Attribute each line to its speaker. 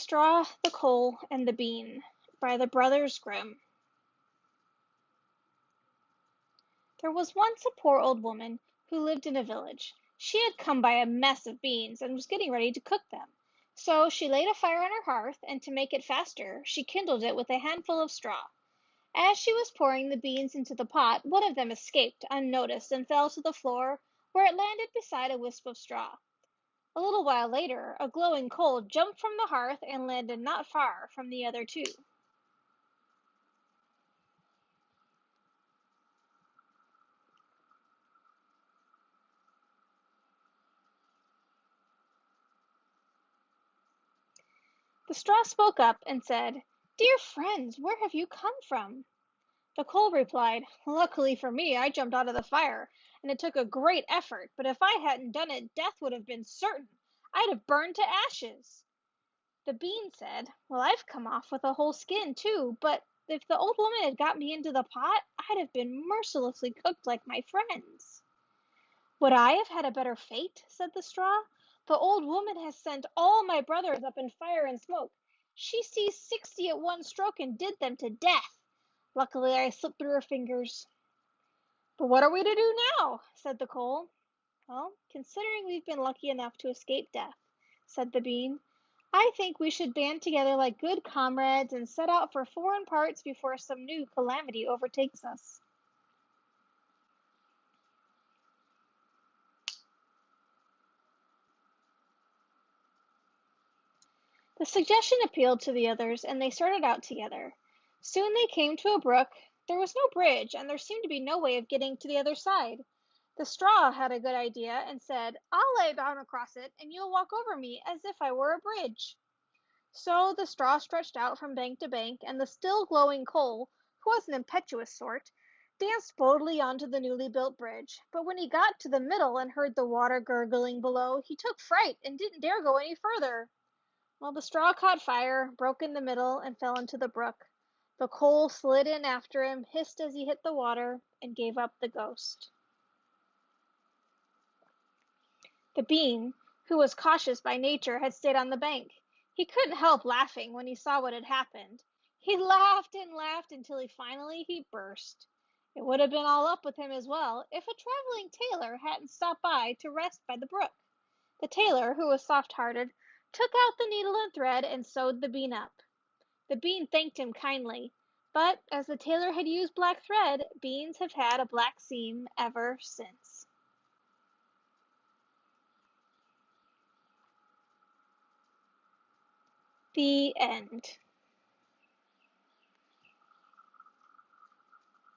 Speaker 1: Straw, the Coal, and the Bean by the Brothers Grimm. There was once a poor old woman who lived in a village. She had come by a mess of beans and was getting ready to cook them. So she laid a fire on her hearth, and to make it faster, she kindled it with a handful of straw. As she was pouring the beans into the pot, one of them escaped unnoticed and fell to the floor, where it landed beside a wisp of straw. A little while later, a glowing coal jumped from the hearth and landed not far from the other two. The straw spoke up and said, "Dear friends, where have you come from?" The coal replied, "Luckily for me, I jumped out of the fire, and it took a great effort, but if I hadn't done it, death would have been certain. I'd have burned to ashes." The bean said, "Well, I've come off with a whole skin, too, but if the old woman had got me into the pot, I'd have been mercilessly cooked like my friends." "Would I have had a better fate?" said the straw. "The old woman has sent all my brothers up in fire and smoke. She seized 60 at one stroke and did them to death. Luckily I slipped through her fingers." "But what are we to do now?" said the coal. "Well, considering we've been lucky enough to escape death," said the bean, "I think we should band together like good comrades and set out for foreign parts before some new calamity overtakes us." The suggestion appealed to the others, and they started out together. Soon they came to a brook. There was no bridge, and there seemed to be no way of getting to the other side. The straw had a good idea and said, "I'll lay down across it, and you'll walk over me as if I were a bridge." So the straw stretched out from bank to bank, and the still glowing coal, who was an impetuous sort, danced boldly onto the newly built bridge. But when he got to the middle and heard the water gurgling below, he took fright and didn't dare go any further. Well, the straw caught fire, broke in the middle, and fell into the brook. The coal slid in after him, hissed as he hit the water, and gave up the ghost. The bean, who was cautious by nature, had stayed on the bank. He couldn't help laughing when he saw what had happened. He laughed and laughed until finally he burst. It would have been all up with him as well if a traveling tailor hadn't stopped by to rest by the brook. The tailor, who was soft-hearted, took out the needle and thread and sewed the bean up. The bean thanked him kindly, but as the tailor had used black thread, beans have had a black seam ever since. The end.